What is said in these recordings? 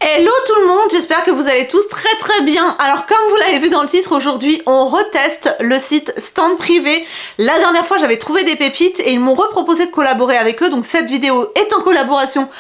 Hello tout le monde, j'espère que vous allez tous très bien. Alors comme vous l'avez vu dans le titre, aujourd'hui on reteste le site Stand Privé. La dernière fois j'avais trouvé des pépites et ils m'ont reproposé de collaborer avec eux, donc cette vidéo est en collaboration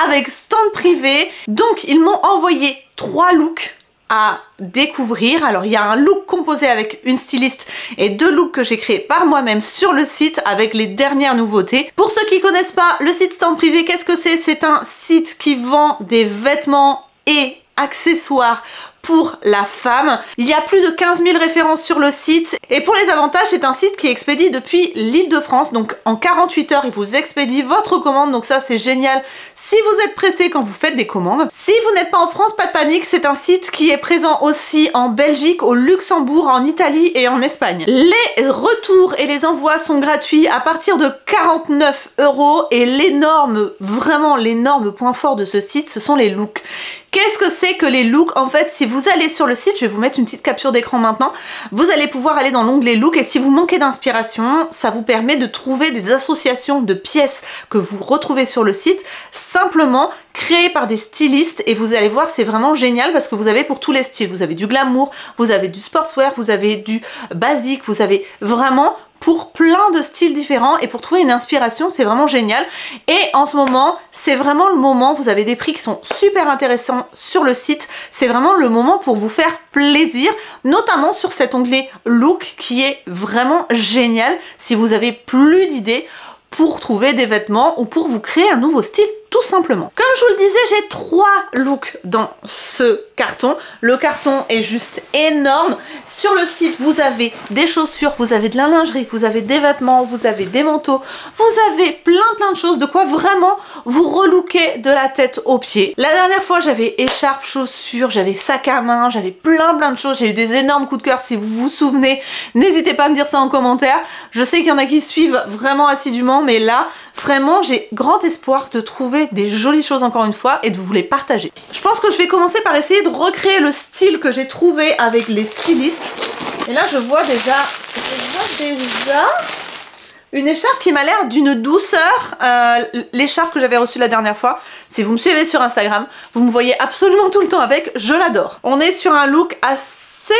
avec Stand Privé. Donc ils m'ont envoyé 3 looks à découvrir. Alors il y a un look composé avec une styliste et 2 looks que j'ai créés par moi-même sur le site avec les dernières nouveautés. Pour ceux qui connaissent pas le site Stand Privé, qu'est-ce que c'est? C'est un site qui vend des vêtements et accessoires pour la femme. Il y a plus de 15 000 références sur le site et pour les avantages, c'est un site qui expédie depuis l'Île-de-France, donc en 48 heures il vous expédie votre commande, donc ça c'est génial si vous êtes pressé quand vous faites des commandes. Si vous n'êtes pas en France, pas de panique, c'est un site qui est présent aussi en Belgique, au Luxembourg, en Italie et en Espagne. Les retours et les envois sont gratuits à partir de 49 € et l'énorme, vraiment l'énorme point fort de ce site, ce sont les looks. Qu'est-ce que c'est que les looks? En fait, si vous allez sur le site, je vais vous mettre une petite capture d'écran maintenant, vous allez pouvoir aller dans l'onglet look et si vous manquez d'inspiration, ça vous permet de trouver des associations de pièces que vous retrouvez sur le site, simplement créées par des stylistes et vous allez voir, c'est vraiment génial parce que vous avez pour tous les styles. Vous avez du glamour, vous avez du sportswear, vous avez du basique, vous avez vraiment pour plein de styles différents et pour trouver une inspiration, c'est vraiment génial. Et en ce moment, c'est vraiment le moment, vous avez des prix qui sont super intéressants sur le site, c'est vraiment le moment pour vous faire plaisir, notamment sur cet onglet look qui est vraiment génial si vous avez plus d'idées pour trouver des vêtements ou pour vous créer un nouveau style tout simplement. Comme je vous le disais, j'ai 3 looks dans ce carton. Le carton est juste énorme. Sur le site, vous avez des chaussures, vous avez de la lingerie, vous avez des vêtements, vous avez des manteaux, vous avez plein de choses, de quoi vraiment vous relooker de la tête aux pieds. La dernière fois, j'avais écharpe, chaussures, j'avais sac à main, j'avais plein de choses. J'ai eu des énormes coups de cœur si vous vous souvenez. N'hésitez pas à me dire ça en commentaire. Je sais qu'il y en a qui suivent vraiment assidûment, mais là, vraiment, j'ai grand espoir de trouver des jolies choses encore une fois et de vous les partager. Je pense que je vais commencer par essayer de recréer le style que j'ai trouvé avec les stylistes. Et là, je vois déjà une écharpe qui m'a l'air d'une douceur. L'écharpe que j'avais reçue la dernière fois, si vous me suivez sur Instagram, vous me voyez absolument tout le temps avec, je l'adore. On est sur un look assez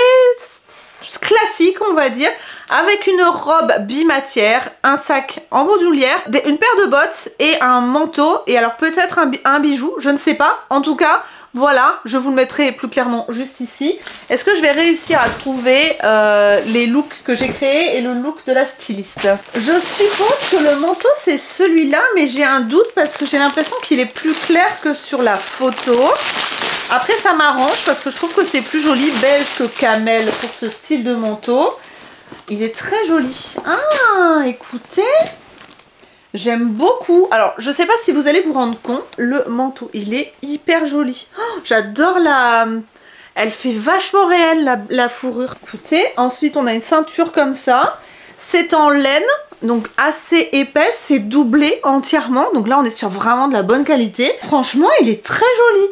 classique, on va dire, avec une robe bimatière, un sac en bandoulière, une paire de bottes et un manteau, et alors peut-être un bijou, je ne sais pas. En tout cas, voilà, je vous le mettrai plus clairement juste ici. Est-ce que je vais réussir à trouver les looks que j'ai créés et le look de la styliste? Je suppose que le manteau c'est celui-là, mais j'ai un doute parce que j'ai l'impression qu'il est plus clair que sur la photo. Après ça m'arrange parce que je trouve que c'est plus joli, beige que camel pour ce style de manteau. Il est très joli. Ah, écoutez, j'aime beaucoup. Alors, je sais pas si vous allez vous rendre compte, le manteau, il est hyper joli. Oh, j'adore la... Elle fait vachement réelle, la fourrure. Écoutez, ensuite, on a une ceinture comme ça. C'est en laine, donc assez épaisse. C'est doublé entièrement. Donc là, on est sur vraiment de la bonne qualité. Franchement, il est très joli.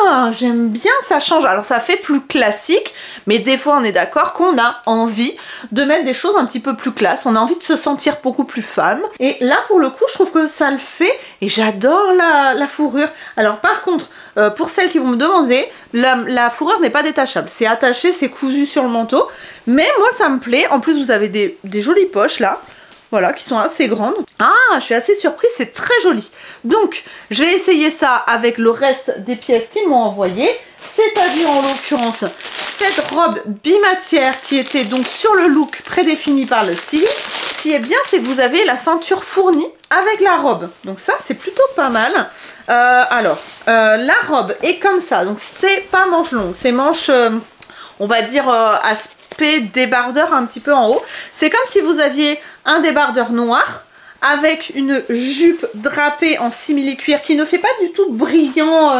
Ah, j'aime bien, ça change. Alors ça fait plus classique, mais des fois on est d'accord qu'on a envie de mettre des choses un petit peu plus classe. On a envie de se sentir beaucoup plus femme. Et là pour le coup, je trouve que ça le fait et j'adore la fourrure. Alors par contre, pour celles qui vont me demander, la fourrure n'est pas détachable. C'est attaché, c'est cousu sur le manteau. Mais moi ça me plaît. En plus vous avez des jolies poches là. Voilà, qui sont assez grandes. Ah, je suis assez surprise, c'est très joli. Donc, je vais essayer ça avec le reste des pièces qu'ils m'ont envoyées. C'est-à-dire, en l'occurrence, cette robe bimatière qui était donc sur le look prédéfini par le styliste. Ce qui est bien, c'est que vous avez la ceinture fournie avec la robe. Donc ça, c'est plutôt pas mal. La robe est comme ça. Donc, c'est pas manche longue, c'est manche, on va dire, aspect débardeur un petit peu en haut. C'est comme si vous aviez un débardeur noir avec une jupe drapée en simili-cuir qui ne fait pas du tout brillant,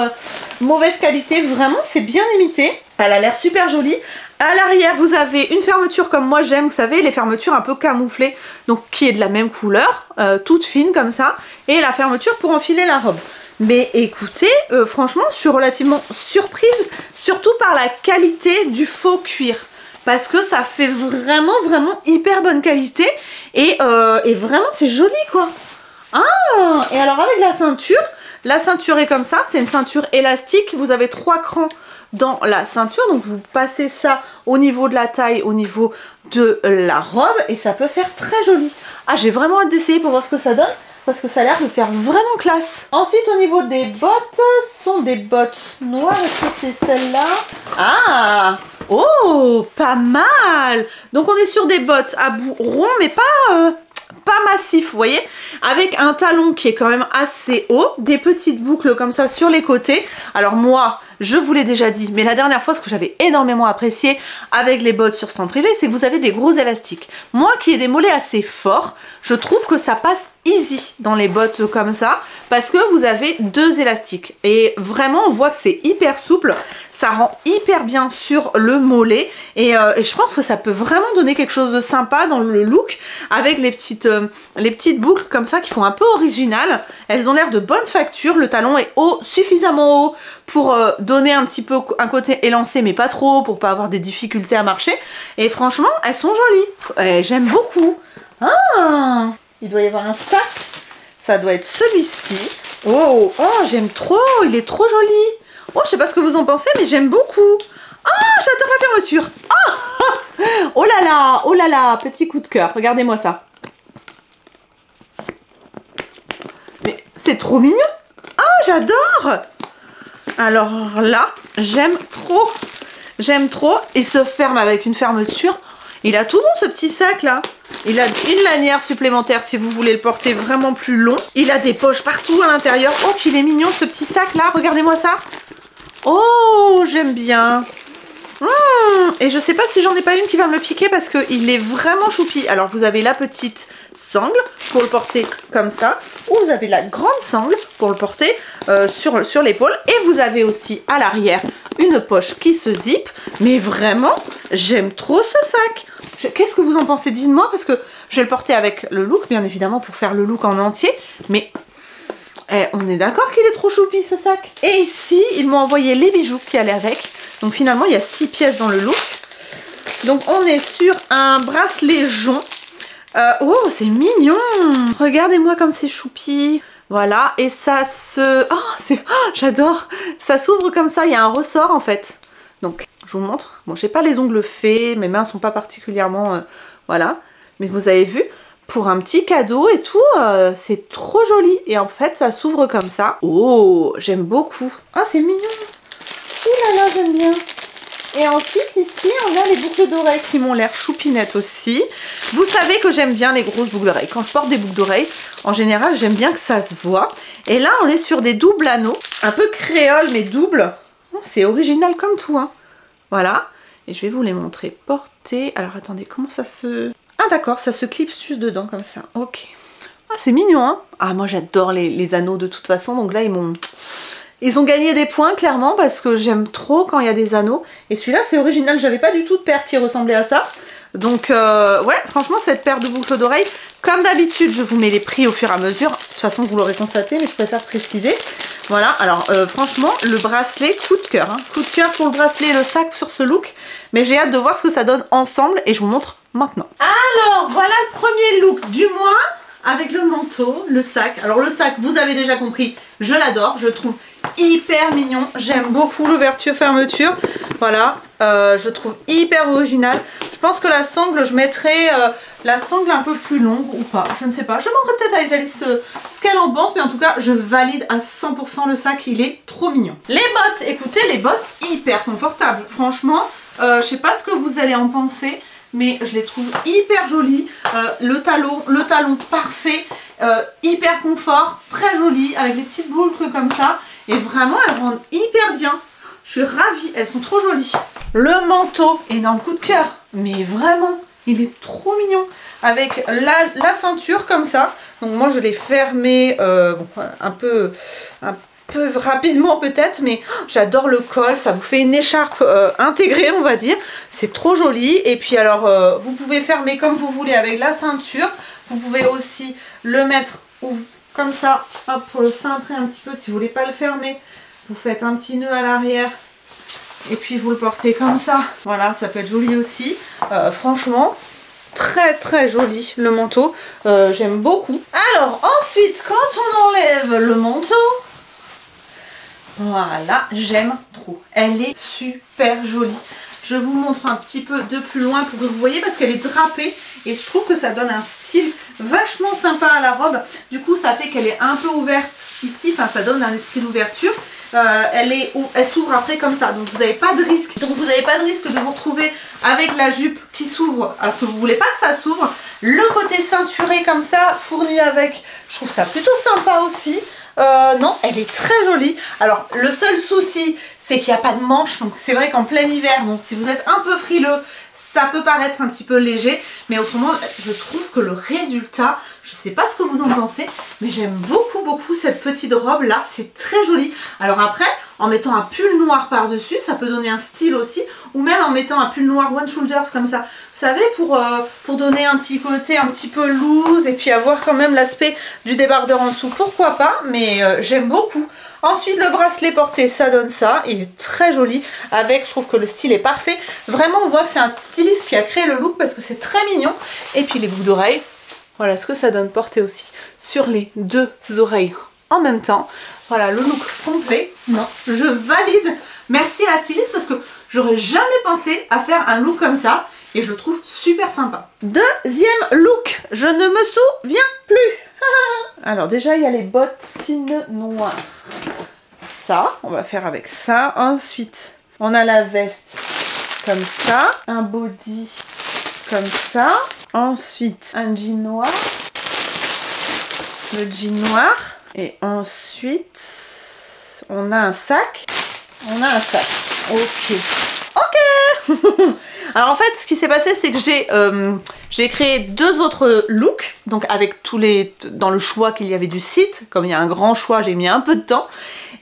mauvaise qualité. Vraiment, c'est bien imité. Elle a l'air super jolie. À l'arrière, vous avez une fermeture comme moi j'aime, vous savez, les fermetures un peu camouflées, donc qui est de la même couleur, toute fine comme ça, et la fermeture pour enfiler la robe. Mais écoutez, franchement, je suis relativement surprise, surtout par la qualité du faux cuir. Parce que ça fait vraiment hyper bonne qualité et vraiment c'est joli quoi. Ah, et alors avec la ceinture, La ceinture est comme ça, c'est une ceinture élastique. Vous avez 3 crans dans la ceinture, donc vous passez ça au niveau de la taille, au niveau de la robe, et ça peut faire très joli. Ah, j'ai vraiment hâte d'essayer pour voir ce que ça donne, parce que ça a l'air de faire vraiment classe. Ensuite, au niveau des bottes, ce sont des bottes noires. Est-ce que c'est celle-là? Ah! Oh, pas mal! Donc on est sur des bottes à bout rond, mais pas massif, vous voyez, avec un talon qui est quand même assez haut, des petites boucles comme ça sur les côtés. Alors moi, je vous l'ai déjà dit, mais la dernière fois, ce que j'avais énormément apprécié avec les bottes sur stand privé, c'est que vous avez des gros élastiques. Moi qui ai des mollets assez forts, je trouve que ça passe easy dans les bottes comme ça, parce que vous avez 2 élastiques. Et vraiment, on voit que c'est hyper souple, ça rend hyper bien sur le mollet, et je pense que ça peut vraiment donner quelque chose de sympa dans le look, avec les petites boucles comme ça qui font un peu original. Elles ont l'air de bonne facture, le talon est haut, suffisamment haut pour donner un petit peu un côté élancé, mais pas trop, pour pas avoir des difficultés à marcher. Et franchement, elles sont jolies. J'aime beaucoup. Ah, il doit y avoir un sac. Ça doit être celui-ci. Oh, j'aime trop. Il est trop joli. Oh, je sais pas ce que vous en pensez, mais j'aime beaucoup. Ah, j'adore la fermeture. Oh là là, petit coup de cœur. Regardez-moi ça. Mais c'est trop mignon. Ah, j'adore. Alors là, j'aime trop. J'aime trop. Il se ferme avec une fermeture. Il a tout dans ce petit sac là. Il a une lanière supplémentaire si vous voulez le porter vraiment plus long. Il a des poches partout à l'intérieur. Oh, qu'il est mignon ce petit sac là. Regardez-moi ça. Oh, j'aime bien. Et je sais pas si j'en ai pas une qui va me le piquer parce qu'il est vraiment choupi. Alors vous avez la petite sangle pour le porter comme ça, ou vous avez la grande sangle pour le porter sur l'épaule, et vous avez aussi à l'arrière une poche qui se zippe. Mais vraiment, j'aime trop ce sac. Qu'est-ce que vous en pensez? Dites-moi, parce que je vais le porter avec le look, bien évidemment, pour faire le look en entier, mais on est d'accord qu'il est trop choupi ce sac. Et ici, ils m'ont envoyé les bijoux qui allaient avec. Donc finalement, il y a 6 pièces dans le look. Donc on est sur un bracelet jonc. Oh, c'est mignon. Regardez-moi comme c'est choupi. Voilà, et ça se... j'adore. Ça s'ouvre comme ça, il y a un ressort en fait. Donc, je vous montre. Bon, j'ai pas les ongles faits, mes mains sont pas particulièrement... voilà. Mais vous avez vu, pour un petit cadeau et tout, c'est trop joli. Et en fait, ça s'ouvre comme ça. Oh, j'aime beaucoup. Ah, c'est mignon. Ouh là là, j'aime bien. Et ensuite, ici, on a les boucles d'oreilles qui m'ont l'air choupinettes aussi. Vous savez que j'aime bien les grosses boucles d'oreilles. Quand je porte des boucles d'oreilles, en général, j'aime bien que ça se voit. Et là, on est sur des doubles anneaux. Un peu créole, mais double. C'est original comme tout, hein. Voilà. Et je vais vous les montrer portés. Alors, attendez, comment ça se... Ah, d'accord, ça se clipse juste dedans, comme ça. Ok. Ah, c'est mignon, hein. Ah, moi, j'adore les anneaux de toute façon. Donc là, ils ont gagné des points, clairement, parce que j'aime trop quand il y a des anneaux. Et celui-là, c'est original. J'avais pas du tout de paire qui ressemblait à ça. Donc, ouais, franchement, cette paire de boucles d'oreilles, comme d'habitude, je vous mets les prix au fur et à mesure. De toute façon, vous l'aurez constaté, mais je préfère préciser. Voilà, alors, franchement, le bracelet, coup de cœur. Hein. Coup de cœur pour le bracelet et le sac sur ce look. Mais j'ai hâte de voir ce que ça donne ensemble et je vous montre maintenant. Alors, voilà le premier look du mois. Avec le manteau, le sac. Alors le sac, vous avez déjà compris, je l'adore, je le trouve hyper mignon. J'aime beaucoup l'ouverture-fermeture. Voilà, je trouve hyper original. Je pense que la sangle, je mettrai la sangle un peu plus longue ou pas, je ne sais pas. Je demanderai peut-être à Isalis ce qu'elle en pense, mais en tout cas, je valide à 100% le sac, il est trop mignon. Les bottes, écoutez, les bottes hyper confortables. Franchement, je sais pas ce que vous allez en penser, mais je les trouve hyper jolies. Le talon parfait, hyper confort, très joli, avec des petites boucles comme ça. Et vraiment, elles rendent hyper bien. Je suis ravie, elles sont trop jolies. Le manteau, énorme coup de cœur, mais vraiment, il est trop mignon. Avec la ceinture comme ça. Donc moi, je l'ai fermé un peu rapidement peut-être, mais j'adore le col, ça vous fait une écharpe intégrée, on va dire. C'est trop joli. Et puis alors, vous pouvez fermer comme vous voulez avec la ceinture. Vous pouvez aussi le mettre comme ça, hop, pour le cintrer un petit peu. Si vous voulez pas le fermer, vous faites un petit nœud à l'arrière et puis vous le portez comme ça. Voilà, ça peut être joli aussi. Franchement, très très joli le manteau. J'aime beaucoup. Alors ensuite, quand on enlève le manteau, Voilà, j'aime trop. Elle est super jolie. Je vous montre un petit peu de plus loin pour que vous voyez parce qu'elle est drapée et je trouve que ça donne un style vachement sympa à la robe. Du coup, ça fait qu'elle est un peu ouverte ici, enfin ça donne un esprit d'ouverture. Elle s'ouvre après comme ça, donc vous n'avez pas de risque. Donc vous n'avez pas de risque de vous retrouver avec la jupe qui s'ouvre alors que vous voulez pas que ça s'ouvre. Le côté ceinturé comme ça, fourni avec, je trouve ça plutôt sympa aussi. Non, elle est très jolie. Alors le seul souci c'est qu'il n'y a pas de manche, donc c'est vrai qu'en plein hiver, bon, si vous êtes un peu frileux, ça peut paraître un petit peu léger, mais autrement je trouve que le résultat, je sais pas ce que vous en pensez, mais j'aime beaucoup cette petite robe là, c'est très joli. Alors après, en mettant un pull noir par dessus, ça peut donner un style aussi, ou même en mettant un pull noir one shoulders comme ça, vous savez, pour donner un petit côté un petit peu loose et puis avoir quand même l'aspect du débardeur en dessous, pourquoi pas, mais j'aime beaucoup. Ensuite, le bracelet porté, ça donne ça. Il est très joli avec, je trouve que le style est parfait. Vraiment, on voit que c'est un styliste qui a créé le look parce que c'est très mignon. Et puis les boucles d'oreilles, voilà ce que ça donne porté aussi sur les deux oreilles en même temps. Voilà le look complet. Non, je valide. Merci à la styliste parce que j'aurais jamais pensé à faire un look comme ça. Et je le trouve super sympa. Deuxième look, je ne me souviens plus. Alors déjà, il y a les bottines noires. Ça, on va faire avec ça. Ensuite, on a la veste comme ça. Un body comme ça. Ensuite, un jean noir. Le jean noir. Et ensuite, on a un sac. On a un sac. Ok. Ok. Alors en fait, ce qui s'est passé, c'est que j'ai créé deux autres looks, donc avec tous les dans le choix qu'il y avait du site. Comme il y a un grand choix, j'ai mis un peu de temps.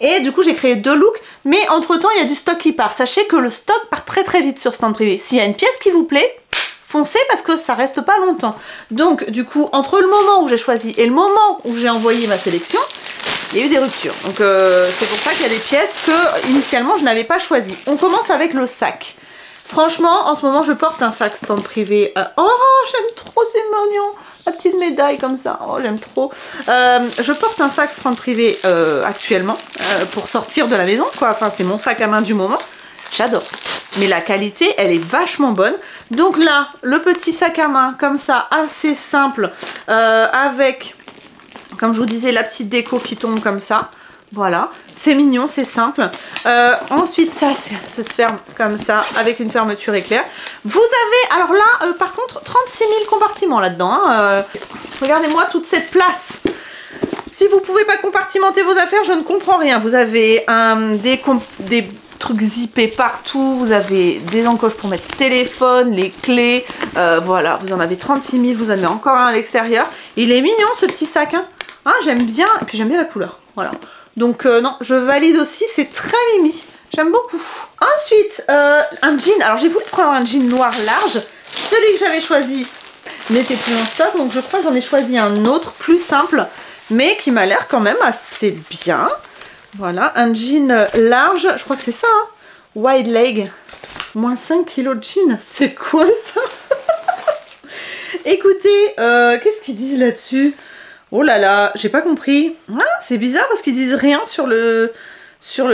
Et du coup, j'ai créé deux looks, mais entre-temps, il y a du stock qui part. Sachez que le stock part très vite sur Stand Privé. S'il y a une pièce qui vous plaît, foncez parce que ça reste pas longtemps. Donc du coup, entre le moment où j'ai choisi et le moment où j'ai envoyé ma sélection, il y a eu des ruptures. Donc c'est pour ça qu'il y a des pièces que initialement je n'avais pas choisies. On commence avec le sac. Franchement, en ce moment, je porte un sac Stand Privé. Oh, j'aime trop, c'est mignon. La petite médaille comme ça. Oh, j'aime trop. Je porte un sac Stand Privé actuellement pour sortir de la maison, quoi. Enfin, c'est mon sac à main du moment. J'adore. Mais la qualité, elle est vachement bonne. Donc là, le petit sac à main comme ça, assez simple, avec, comme je vous disais, la petite déco qui tombe comme ça. Voilà, c'est mignon, c'est simple. Ensuite, ça se ferme comme ça, avec une fermeture éclair. Vous avez, alors là, par contre, 36 000 compartiments là-dedans. Hein. Regardez-moi toute cette place. Si vous ne pouvez pas compartimenter vos affaires, je ne comprends rien. Vous avez des trucs zippés partout. Vous avez des encoches pour mettre téléphone, les clés. Voilà, vous en avez 36 000. Vous en avez encore un à l'extérieur. Il est mignon, ce petit sac. Hein. Ah, j'aime bien. Et puis, j'aime bien la couleur. Voilà. Donc non, je valide aussi, c'est très mimi, j'aime beaucoup. Ensuite, un jean, alors j'ai voulu prendre un jean noir large, celui que j'avais choisi n'était plus en stock, donc je crois que j'en ai choisi un autre, plus simple, mais qui m'a l'air quand même assez bien. Voilà, un jean large, je crois que c'est ça, hein, wide leg, moins 5 kg de jean, c'est quoi ça? Écoutez, qu'est-ce qu'ils disent là-dessus? Oh là là, j'ai pas compris. Ah, c'est bizarre parce qu'ils disent rien sur le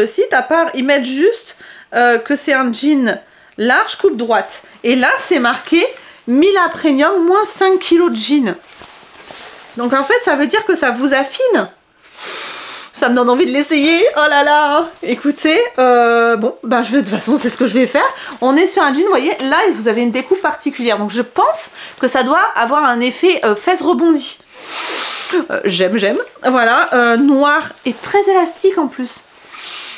site, à part ils mettent juste que c'est un jean large coupe droite. Et là, c'est marqué 1000 premium moins 5 kg de jean. Donc en fait, ça veut dire que ça vous affine. Ça me donne envie de l'essayer. Oh là là. Écoutez, bon, ben de toute façon, c'est ce que je vais faire. On est sur un jean, vous voyez, là, vous avez une découpe particulière. Donc je pense que ça doit avoir un effet fesses rebondies. J'aime. Voilà, noir et très élastique en plus.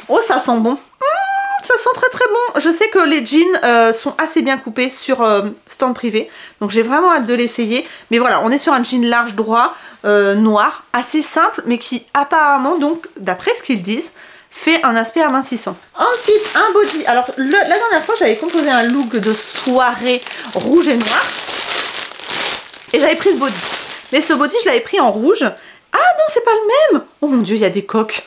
Oh, ça sent bon. Ça sent très bon. Je sais que les jeans sont assez bien coupés sur Stand Privé. Donc j'ai vraiment hâte de l'essayer. Mais voilà, on est sur un jean large droit, noir, assez simple, mais qui apparemment, donc d'après ce qu'ils disent, fait un aspect amincissant. Ensuite, un body. Alors la dernière fois, j'avais composé un look de soirée rouge et noir. Et j'avais pris ce body. Mais ce body, je l'avais pris en rouge. Ah non, c'est pas le même. Oh mon dieu, il y a des coques.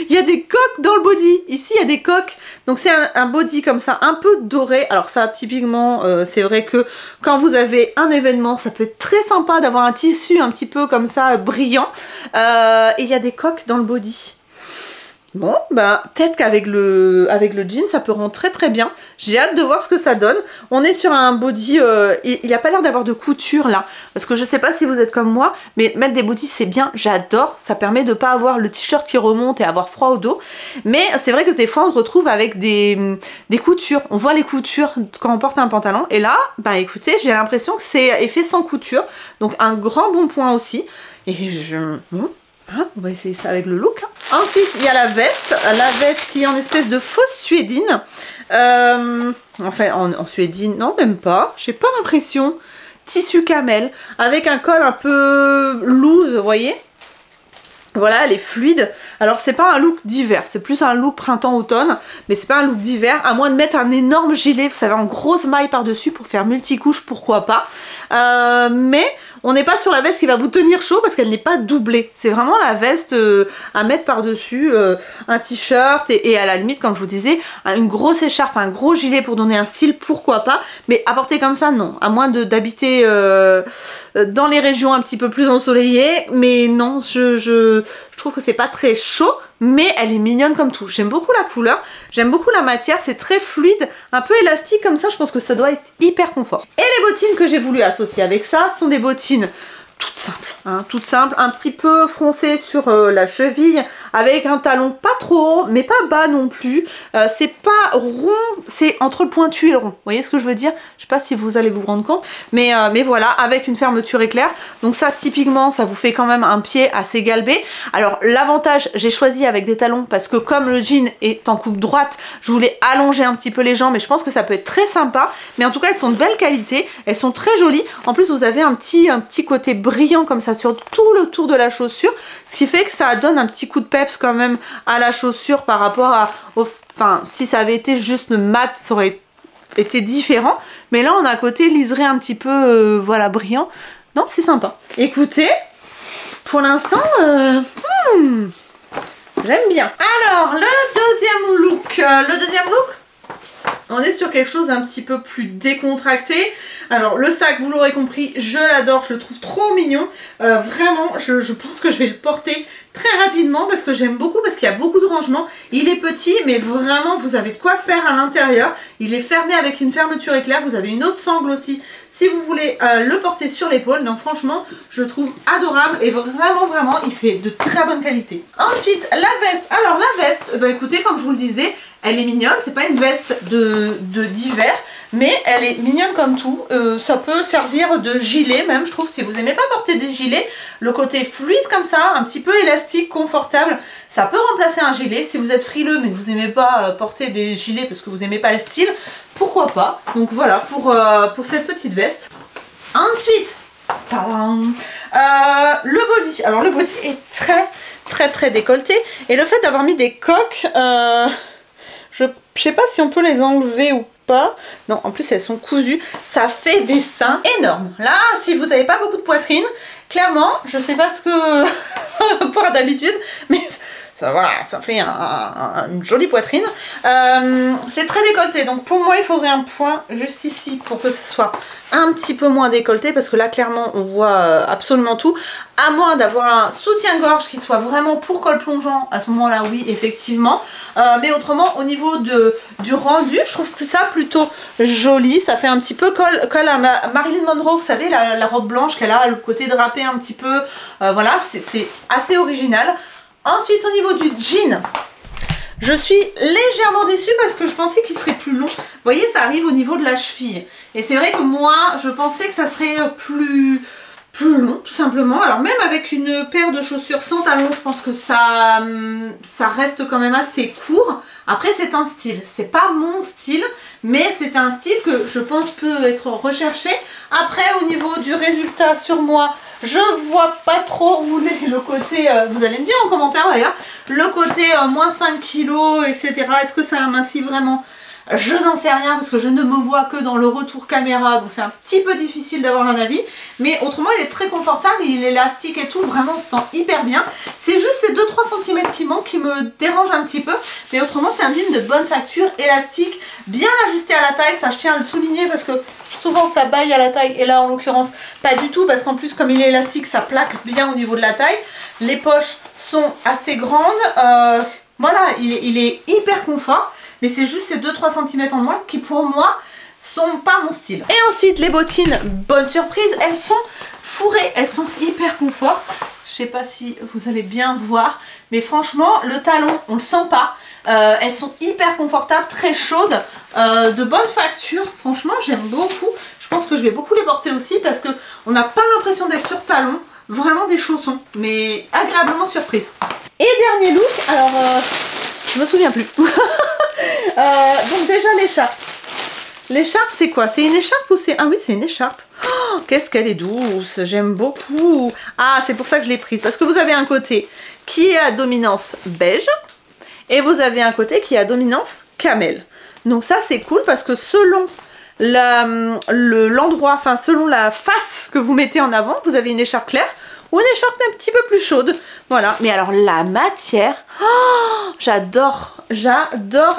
Il y a des coques dans le body. Ici, il y a des coques. Donc c'est un body comme ça, un peu doré. Alors ça, typiquement, c'est vrai que quand vous avez un événement, ça peut être très sympa d'avoir un tissu un petit peu comme ça, brillant. Et il y a des coques dans le body. Bon, bah peut-être qu'avec le jean, ça peut rentrer très bien. J'ai hâte de voir ce que ça donne. On est sur un body, il n'y a pas l'air d'avoir de couture là. Parce que je sais pas si vous êtes comme moi, mais mettre des bodys c'est bien, j'adore. Ça permet de pas avoir le t-shirt qui remonte et avoir froid au dos. Mais c'est vrai que des fois on se retrouve avec des coutures. On voit les coutures quand on porte un pantalon. Et là, bah écoutez, j'ai l'impression que c'est effet sans couture. Donc un grand bon point aussi. Et bon. Hein, on va essayer ça avec le look. Hein. Ensuite, il y a la veste qui est en espèce de fausse suédine. Enfin, en suédine, non, même pas. J'ai pas l'impression. Tissu camel, avec un col un peu loose, vous voyez. Voilà, elle est fluide. Alors, c'est pas un look d'hiver, c'est plus un look printemps-automne, mais c'est pas un look d'hiver, à moins de mettre un énorme gilet, vous savez, en grosse maille par-dessus pour faire multicouche, pourquoi pas. Mais on n'est pas sur la veste qui va vous tenir chaud parce qu'elle n'est pas doublée. C'est vraiment la veste à mettre par-dessus un t-shirt et à la limite, comme je vous disais, une grosse écharpe, un gros gilet pour donner un style, pourquoi pas. Mais à porter comme ça, non. À moins d'habiter dans les régions un petit peu plus ensoleillées. Mais non, je trouve que c'est pas très chaud. Mais elle est mignonne comme tout. J'aime beaucoup la couleur, j'aime beaucoup la matière, c'est très fluide, un peu élastique comme ça, je pense que ça doit être hyper confort. Et les bottines que j'ai voulu associer avec ça sont des bottines toutes simples, un petit peu foncées sur la cheville, avec un talon pas trop haut, mais pas bas non plus. C'est pas rond, c'est entre le pointu et le rond. Vous voyez ce que je veux dire? Je sais pas si vous allez vous rendre compte, mais voilà, avec une fermeture éclair. Donc ça, typiquement, ça vous fait quand même un pied assez galbé. Alors l'avantage, j'ai choisi avec des talons parce que comme le jean est en coupe droite, je voulais allonger un petit peu les jambes, et je pense que ça peut être très sympa. Mais en tout cas, elles sont de belle qualité, elles sont très jolies. En plus, vous avez un petit côté brillant comme ça sur tout le tour de la chaussure, ce qui fait que ça donne un petit coup de peps quand même à la chaussure par rapport à... Enfin, si ça avait été juste mat, ça aurait été différent. Mais là, on a un côté liseré un petit peu, voilà, brillant. Non, c'est sympa. Écoutez, pour l'instant, j'aime bien. Alors, le deuxième look, on est sur quelque chose un petit peu plus décontracté. Alors le sac, vous l'aurez compris, je l'adore, je le trouve trop mignon. Vraiment, je pense que je vais le porter très rapidement parce que j'aime beaucoup, parce qu'il y a beaucoup de rangement. Il est petit, mais vraiment, vous avez de quoi faire à l'intérieur. Il est fermé avec une fermeture éclair. Vous avez une autre sangle aussi si vous voulez le porter sur l'épaule. Donc franchement, je le trouve adorable et vraiment, il fait de très bonne qualité. Ensuite, la veste. Alors la veste, bah écoutez, comme je vous le disais, elle est mignonne, c'est pas une veste d'hiver, mais elle est mignonne comme tout. Ça peut servir de gilet même, je trouve, si vous aimez pas porter des gilets, le côté fluide comme ça, un petit peu élastique, confortable, ça peut remplacer un gilet. Si vous êtes frileux mais que vous aimez pas porter des gilets parce que vous aimez pas le style, pourquoi pas. Donc voilà pour cette petite veste. Ensuite, le body. Alors le body est très décolleté, et le fait d'avoir mis des coques, je sais pas si on peut les enlever ou pas. Non, en plus elles sont cousues. Ça fait des seins énormes. Là, si vous n'avez pas beaucoup de poitrine, clairement, je sais pas ce que pour d'habitude, mais ça, voilà, ça fait une jolie poitrine. C'est très décolleté, donc pour moi il faudrait un point juste ici pour que ce soit un petit peu moins décolleté, parce que là clairement on voit absolument tout. À moins d'avoir un soutien-gorge qui soit vraiment pour col plongeant, à ce moment là oui effectivement, mais autrement au niveau du rendu, je trouve ça plutôt joli. Ça fait un petit peu col à Marilyn Monroe, vous savez, la robe blanche qu'elle a, le côté drapé un petit peu, voilà, c'est assez original. Ensuite, au niveau du jean, je suis légèrement déçue parce que je pensais qu'il serait plus long. Vous voyez, ça arrive au niveau de la cheville. Et c'est vrai que moi, je pensais que ça serait plus long, tout simplement. Alors même avec une paire de chaussures sans talons, je pense que ça reste quand même assez court. Après, c'est un style. C'est pas mon style, mais c'est un style que je pense peut être recherché. Après, au niveau du résultat sur moi, je vois pas trop où est le côté, vous allez me dire en commentaire d'ailleurs, le côté moins 5 kg, etc. Est-ce que ça amincit vraiment? Je n'en sais rien parce que je ne me vois que dans le retour caméra, donc c'est un petit peu difficile d'avoir un avis. Mais autrement, il est très confortable, il est élastique et tout, vraiment on se sent hyper bien. C'est juste ces 2-3 cm qui manquent qui me dérangent un petit peu. Mais autrement, c'est un jean de bonne facture, élastique, bien ajusté à la taille, ça je tiens à le souligner parce que souvent ça baille à la taille. Et là en l'occurrence, pas du tout, parce qu'en plus comme il est élastique, ça plaque bien au niveau de la taille. Les poches sont assez grandes. Voilà, il est hyper confort, mais c'est juste ces 2-3 cm en moins qui pour moi sont pas mon style. Et ensuite les bottines, bonne surprise, elles sont fourrées, elles sont hyper confort. Je sais pas si vous allez bien voir, mais franchement le talon on le sent pas. Elles sont hyper confortables, très chaudes, de bonne facture. Franchement j'aime beaucoup. Je pense que je vais beaucoup les porter aussi parce que on n'a pas l'impression d'être sur talon. Vraiment des chaussons, mais agréablement surprise. Et dernier look, alors je me souviens plus. Donc déjà l'écharpe. L'écharpe c'est quoi? C'est une écharpe ou c'est... Ah oui c'est une écharpe. Oh, qu'est-ce qu'elle est douce, j'aime beaucoup. Ah c'est pour ça que je l'ai prise, parce que vous avez un côté qui est à dominance beige et vous avez un côté qui est à dominance camel. Donc ça c'est cool parce que selon l'endroit, enfin selon la face que vous mettez en avant, vous avez une écharpe claire ou une écharpe un petit peu plus chaude. Voilà, mais alors la matière, oh, j'adore,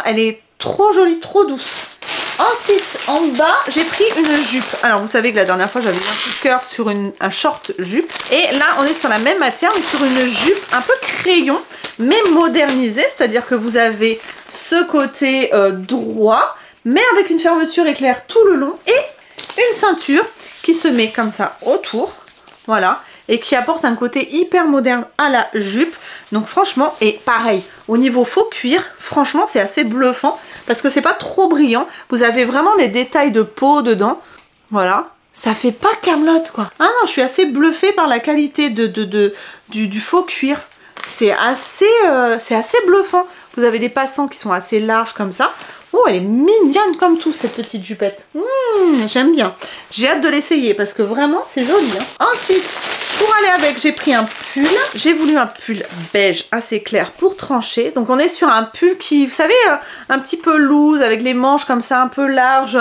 elle est trop jolie, trop douce. Ensuite, en bas, j'ai pris une jupe. Alors, vous savez que la dernière fois, j'avais eu un coup de cœur sur un short jupe. Et là, on est sur la même matière, mais sur une jupe un peu crayon, mais modernisée. C'est-à-dire que vous avez ce côté droit, mais avec une fermeture éclair tout le long. Et une ceinture qui se met comme ça autour. Voilà. Et qui apporte un côté hyper moderne à la jupe. Donc franchement, et pareil, au niveau faux cuir, franchement c'est assez bluffant parce que c'est pas trop brillant. Vous avez vraiment les détails de peau dedans. Voilà. Ça fait pas camelote quoi. Ah non, je suis assez bluffée par la qualité du faux cuir. C'est assez bluffant. Vous avez des passants qui sont assez larges comme ça. Oh, elle est mignonne comme tout cette petite jupette. J'aime bien. J'ai hâte de l'essayer parce que vraiment c'est joli. Hein. Ensuite, pour aller avec, j'ai pris un pull. J'ai voulu un pull beige assez clair pour trancher. Donc on est sur un pull qui, vous savez, un petit peu loose avec les manches comme ça un peu larges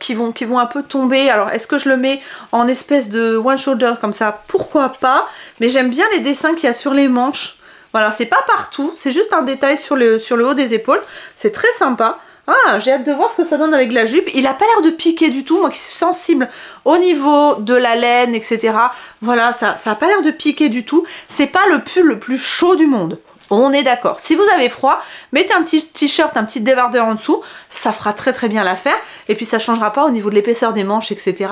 qui vont un peu tomber. Alors est-ce que je le mets en espèce de one shoulder comme ça? Pourquoi pas? Mais j'aime bien les dessins qu'il y a sur les manches. Voilà, c'est pas partout, c'est juste un détail sur le haut des épaules. C'est très sympa. Ah, j'ai hâte de voir ce que ça donne avec la jupe. Il a pas l'air de piquer du tout, moi qui suis sensible au niveau de la laine, etc. Voilà, ça a pas l'air de piquer du tout. C'est pas le pull le plus chaud du monde. On est d'accord. Si vous avez froid, mettez un petit t-shirt, un petit débardeur en dessous. Ça fera très très bien l'affaire. Et puis ça changera pas au niveau de l'épaisseur des manches, etc.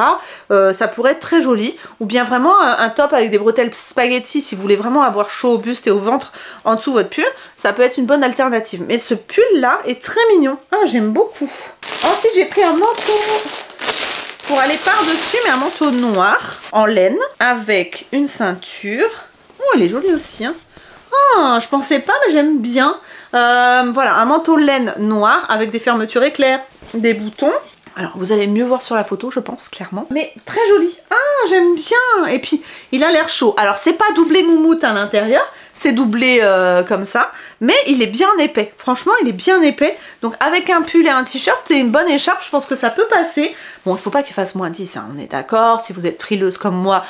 Ça pourrait être très joli. Ou bien vraiment un top avec des bretelles spaghetti si vous voulez vraiment avoir chaud au buste et au ventre en dessous de votre pull. Ça peut être une bonne alternative. Mais ce pull là est très mignon. Ah, j'aime beaucoup. Ensuite, j'ai pris un manteau pour aller par-dessus, mais un manteau noir en laine avec une ceinture. Oh, elle est jolie aussi, hein. Ah, je pensais pas, mais j'aime bien. Voilà, un manteau laine noir avec des fermetures éclairs, des boutons. Alors, vous allez mieux voir sur la photo, je pense, clairement. Mais très joli. Ah, j'aime bien. Et puis, il a l'air chaud. Alors, c'est pas doublé moumoute à l'intérieur. C'est doublé comme ça. Mais il est bien épais. Franchement, il est bien épais. Donc, avec un pull et un t-shirt et une bonne écharpe, je pense que ça peut passer. Bon, il faut pas qu'il fasse moins 10, hein, on est d'accord. Si vous êtes frileuse comme moi,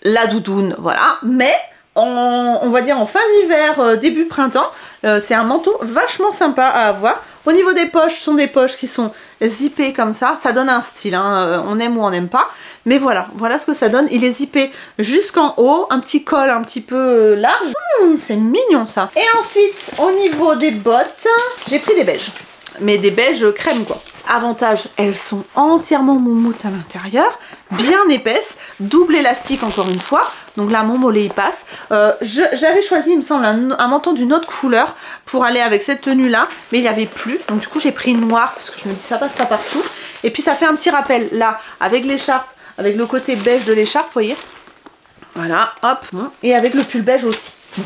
la doudoune, voilà. Mais... on va dire en fin d'hiver, début printemps, c'est un manteau vachement sympa à avoir. Au niveau des poches, ce sont des poches qui sont zippées comme ça donne un style, hein. On aime ou on n'aime pas, mais voilà ce que ça donne. Il est zippé jusqu'en haut, un petit col un petit peu large, c'est mignon ça. Et ensuite, au niveau des bottes, j'ai pris des beiges, mais des beiges crème quoi. Avantage, elles sont entièrement moumoute à l'intérieur, bien épaisses, double élastique encore une fois. Donc là, mon mollet, il passe. J'avais choisi, il me semble, un manteau d'une autre couleur pour aller avec cette tenue-là, mais il n'y avait plus. Donc du coup, j'ai pris noir parce que je me dis ça passe pas partout. Et puis ça fait un petit rappel là, avec l'écharpe, avec le côté beige de l'écharpe, vous voyez. Voilà, hop. Et avec le pull beige aussi. Bon.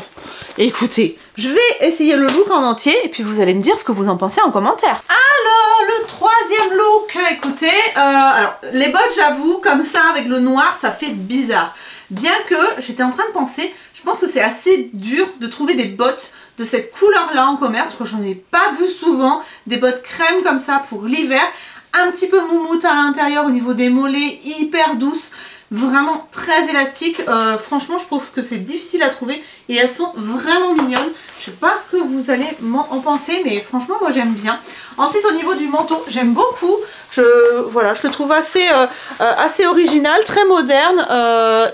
Écoutez, je vais essayer le look en entier et puis vous allez me dire ce que vous en pensez en commentaire. Alors, le troisième look, écoutez, alors les bottes, j'avoue, comme ça, avec le noir, ça fait bizarre. Bien que, j'étais en train de penser, je pense que c'est assez dur de trouver des bottes de cette couleur-là en commerce. Je crois que j'en ai pas vu souvent, des bottes crème comme ça pour l'hiver, un petit peu moumoute à l'intérieur au niveau des mollets, hyper douces. vraiment très élastiques. Franchement, je trouve que c'est difficile à trouver et elles sont vraiment mignonnes. Je sais pas ce que vous allez en penser, mais franchement, moi j'aime bien. Ensuite, au niveau du manteau, j'aime beaucoup. Voilà, je le trouve assez original, très moderne.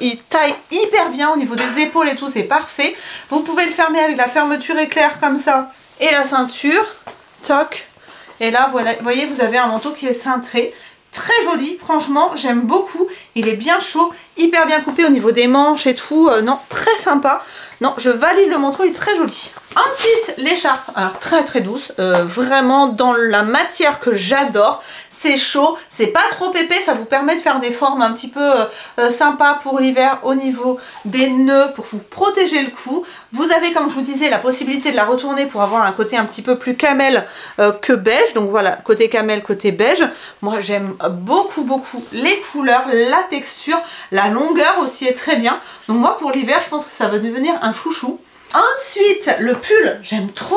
Il taille hyper bien au niveau des épaules et tout, c'est parfait. Vous pouvez le fermer avec la fermeture éclair comme ça et la ceinture. Toc. Et là, voilà, vous voyez, vous avez un manteau qui est cintré. Très joli, franchement, j'aime beaucoup. Il est bien chaud, hyper bien coupé au niveau des manches et tout. Non, très sympa. Non, je valide le manteau, il est très joli. Ensuite, l'écharpe, alors très très douce, vraiment dans la matière que j'adore. C'est chaud, c'est pas trop épais, ça vous permet de faire des formes un petit peu sympas pour l'hiver au niveau des nœuds pour vous protéger le cou. Vous avez, comme je vous disais, la possibilité de la retourner pour avoir un côté un petit peu plus camel que beige. Donc voilà, côté camel, côté beige. Moi, j'aime beaucoup les couleurs, la texture, la longueur aussi est très bien. Donc moi, pour l'hiver, je pense que ça va devenir un chouchou. Ensuite, le pull, j'aime trop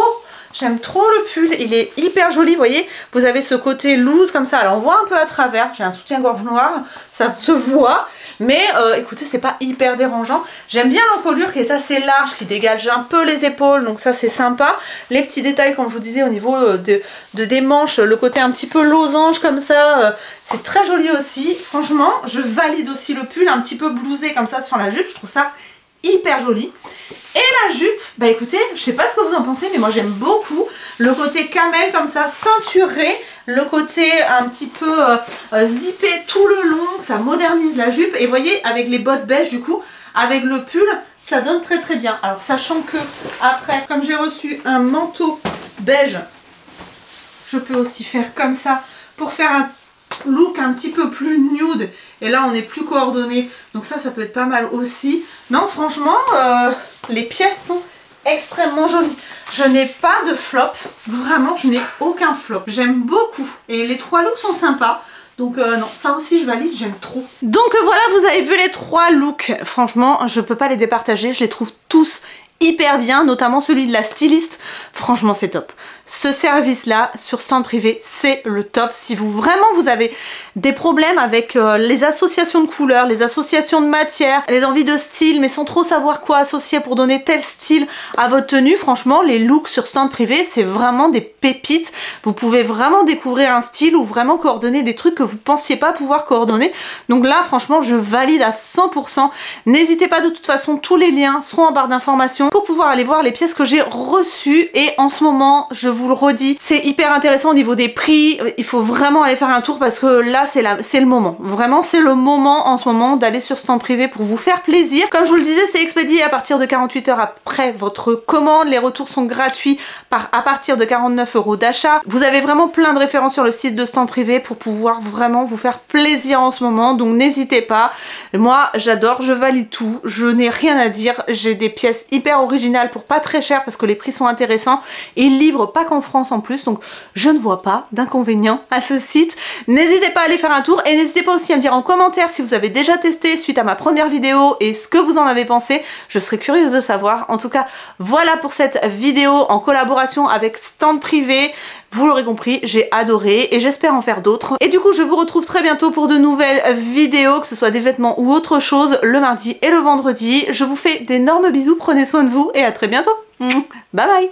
le pull, il est hyper joli, vous voyez, vous avez ce côté loose comme ça, alors on voit un peu à travers, j'ai un soutien-gorge noir, ça se voit, mais écoutez, c'est pas hyper dérangeant. J'aime bien l'encolure qui est assez large, qui dégage un peu les épaules, donc ça c'est sympa. Les petits détails, comme je vous disais, au niveau des manches, le côté un petit peu losange comme ça, c'est très joli aussi. Franchement, je valide aussi le pull un petit peu blousé comme ça sur la jupe, je trouve ça hyper joli. Et la jupe, bah écoutez, je sais pas ce que vous en pensez, mais moi j'aime beaucoup le côté camel comme ça, ceinturé, le côté un petit peu zippé tout le long, ça modernise la jupe. Et vous voyez, avec les bottes beige du coup, avec le pull, ça donne très très bien. Alors sachant que après, comme j'ai reçu un manteau beige, je peux aussi faire comme ça pour faire un look un petit peu plus nude, et là on est plus coordonné, donc ça peut être pas mal aussi. Non, franchement, les pièces sont extrêmement jolies. Je n'ai pas de flop, vraiment je n'ai aucun flop, j'aime beaucoup et les trois looks sont sympas. Donc non, ça aussi je valide, j'aime trop. Donc voilà, vous avez vu les trois looks. Franchement, je peux pas les départager, je les trouve tous hyper bien, notamment celui de la styliste. Franchement, c'est top. Ce service-là, sur stand privé, c'est le top. Si vous avez des problèmes avec les associations de couleurs, les associations de matières, les envies de style, mais sans trop savoir quoi associer pour donner tel style à votre tenue, franchement, les looks sur stand privé, c'est vraiment des pépites. Vous pouvez vraiment découvrir un style ou vraiment coordonner des trucs que vous pensiez pas pouvoir coordonner. Donc là, franchement, je valide à 100%. N'hésitez pas, de toute façon, tous les liens seront en barre d'informations pour pouvoir aller voir les pièces que j'ai reçues. Et en ce moment, je vous le redis, c'est hyper intéressant au niveau des prix. Il faut vraiment aller faire un tour parce que là, c'est le moment. Vraiment, c'est le moment en ce moment d'aller sur stand privé pour vous faire plaisir. Comme je vous le disais, c'est expédié à partir de 48 heures après votre commande. Les retours sont gratuits à partir de 49 € d'achat. Vous avez vraiment plein de références sur le site de stand privé pour pouvoir vraiment vous faire plaisir en ce moment. Donc n'hésitez pas. Moi, j'adore, je valide tout. Je n'ai rien à dire. J'ai des pièces hyper originales pour pas très cher parce que les prix sont intéressants. Et ils livrent pas qu'en France en plus, donc je ne vois pas d'inconvénient à ce site. N'hésitez pas à aller faire un tour et n'hésitez pas aussi à me dire en commentaire si vous avez déjà testé suite à ma première vidéo et ce que vous en avez pensé. Je serais curieuse de savoir. En tout cas, voilà pour cette vidéo en collaboration avec Stand Privé. Vous l'aurez compris, j'ai adoré et j'espère en faire d'autres. Et du coup, je vous retrouve très bientôt pour de nouvelles vidéos, que ce soit des vêtements ou autre chose, le mardi et le vendredi. Je vous fais d'énormes bisous, prenez soin de vous et à très bientôt. Bye bye.